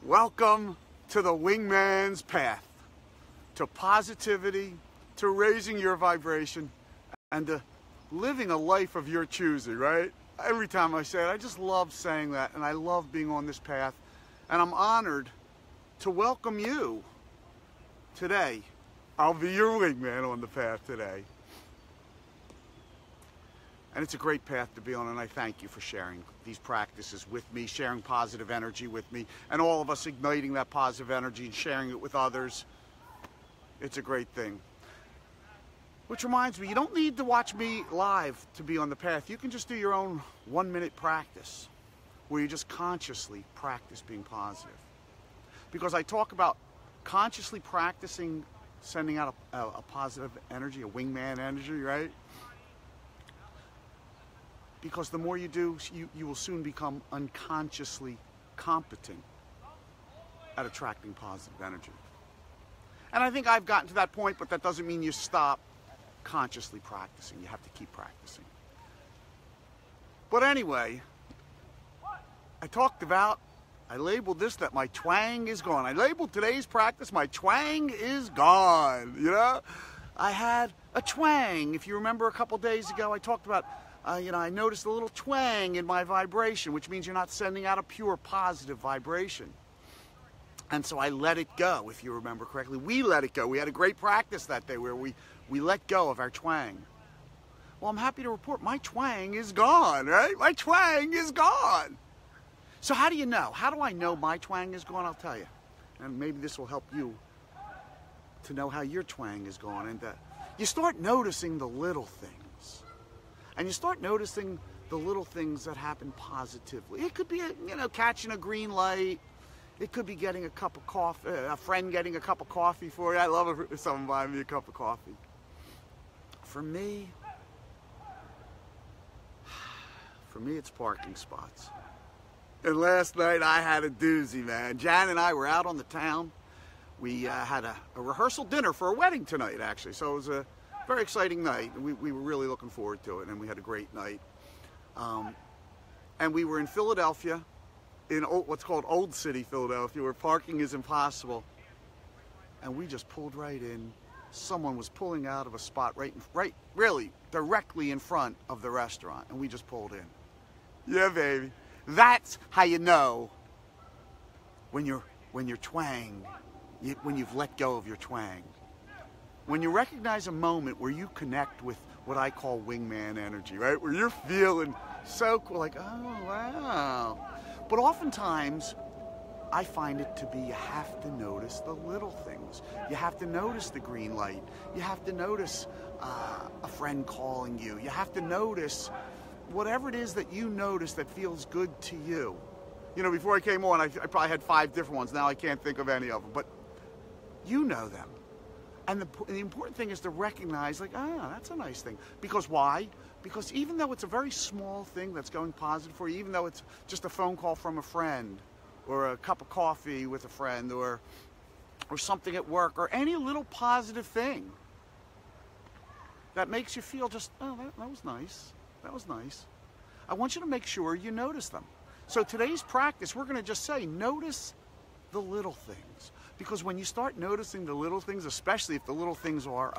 Welcome to the wingman's path, to positivity, to raising your vibration, and to living a life of your choosing, right? Every time I say it, I just love saying that, and I love being on this path, and I'm honored to welcome you today. I'll be your wingman on the path today. And it's a great path to be on, and I thank you for sharing these practices with me, sharing positive energy with me, and all of us igniting that positive energy and sharing it with others. It's a great thing. Which reminds me, you don't need to watch me live to be on the path. You can just do your own 1-minute practice where you just consciously practice being positive. Because I talk about consciously practicing sending out a positive energy, a wingman energy, right? Because the more you do, you will soon become unconsciously competent at attracting positive energy. And I think I've gotten to that point, but that doesn't mean you stop consciously practicing. You have to keep practicing. But anyway, I labeled this that my twang is gone. I labeled today's practice, my twang is gone, you know? I had a twang. If you remember a couple days ago, I talked about I noticed a little twang in my vibration, which means you're not sending out a pure positive vibration. And so I let it go, if you remember correctly. We let it go. We had a great practice that day where we let go of our twang. Well, I'm happy to report my twang is gone, right? My twang is gone. So how do you know? How do I know my twang is gone? I'll tell you. And maybe this will help you to know how your twang is gone. And you start noticing the little things. And you start noticing the little things that happen positively. It could be, catching a green light. It could be getting a cup of coffee, a friend getting a cup of coffee for you. I love it if someone buys me a cup of coffee. For me, it's parking spots. And last night I had a doozy, man. Jan and I were out on the town. We had a rehearsal dinner for a wedding tonight, actually. So it was a very exciting night. We were really looking forward to it, and we had a great night. And we were in Philadelphia, in what's called Old City, Philadelphia, where parking is impossible. And we just pulled right in. Someone was pulling out of a spot really directly in front of the restaurant, and we just pulled in. Yeah, baby. That's how you know when you're twang, when you've let go of your twang. When you recognize a moment where you connect with what I call wingman energy, right? Where you're feeling so cool, like, oh, wow. But oftentimes, I find it to be you have to notice the little things. You have to notice the green light. You have to notice a friend calling you. You have to notice whatever it is that you notice that feels good to you. Before I came on, I probably had 5 different ones. Now I can't think of any of them, but you know them. And the important thing is to recognize, like, that's a nice thing. Because why? Because even though it's a very small thing that's going positive for you, even though it's just a phone call from a friend, or a cup of coffee with a friend, or something at work, or any little positive thing that makes you feel just, oh, that was nice. That was nice. I want you to make sure you notice them. So today's practice, we're going to just say, notice the little things. Because when you start noticing the little things, especially if the little things are,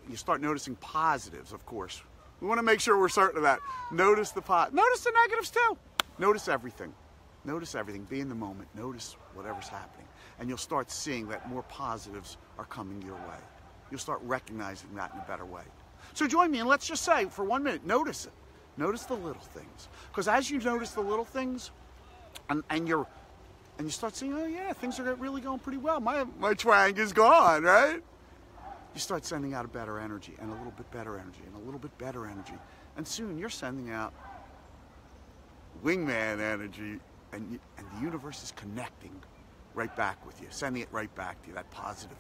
you start noticing positives, of course. We want to make sure we're certain of that. Notice the negatives too. Notice everything. Notice everything. Be in the moment. Notice whatever's happening. And you'll start seeing that more positives are coming your way. You'll start recognizing that in a better way. So join me and let's just say, for 1 minute, notice it. Notice the little things. Because as you notice the little things, and you start seeing, oh yeah, things are really going pretty well. My twang is gone, right? You start sending out a better energy, and a little bit better energy, and a little bit better energy. And soon you're sending out wingman energy, and the universe is connecting right back with you, sending it right back to you, that positive,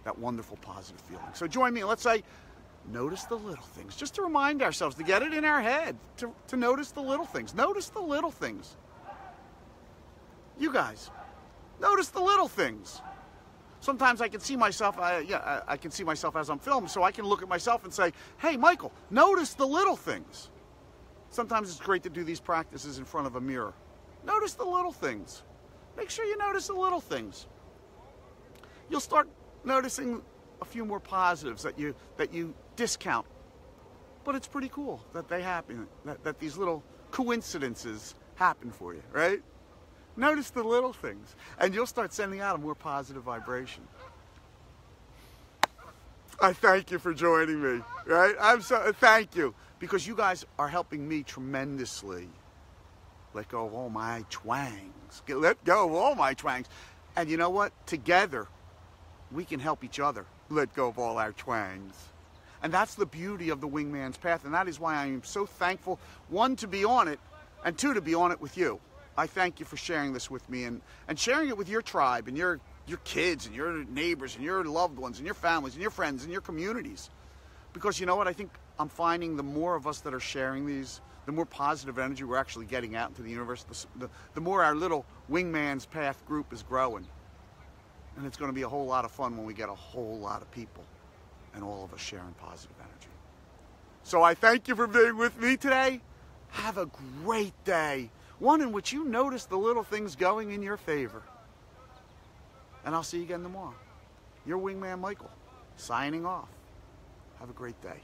that wonderful positive feeling. So join me and let's say, notice the little things. Just to remind ourselves, to get it in our head, to notice the little things. Notice the little things. You guys, notice the little things. Sometimes I can see myself, I can see myself as I'm filming, so I can look at myself and say, hey, Michael, notice the little things. Sometimes it's great to do these practices in front of a mirror. Notice the little things. Make sure you notice the little things. You'll start noticing a few more positives that you discount. But it's pretty cool that they happen, that these little coincidences happen for you, right? Notice the little things, and you'll start sending out a more positive vibration. I thank you for joining me, right? Thank you, because you guys are helping me tremendously. Let go of all my twangs. Let go of all my twangs. And you know what? Together, we can help each other let go of all our twangs. And that's the beauty of the Wingman's Path, and that is why I am so thankful, one, to be on it, and two, to be on it with you. I thank you for sharing this with me and sharing it with your tribe and your kids and your neighbors and your loved ones and your families and your friends and your communities. Because you know what? I think I'm finding the more of us that are sharing these, the more positive energy we're actually getting out into the universe, the more our little Wingman's Path group is growing. And it's going to be a whole lot of fun when we get a whole lot of people and all of us sharing positive energy. So I thank you for being with me today. Have a great day. One in which you notice the little things going in your favor. And I'll see you again tomorrow. Your Wingman Michael, signing off. Have a great day.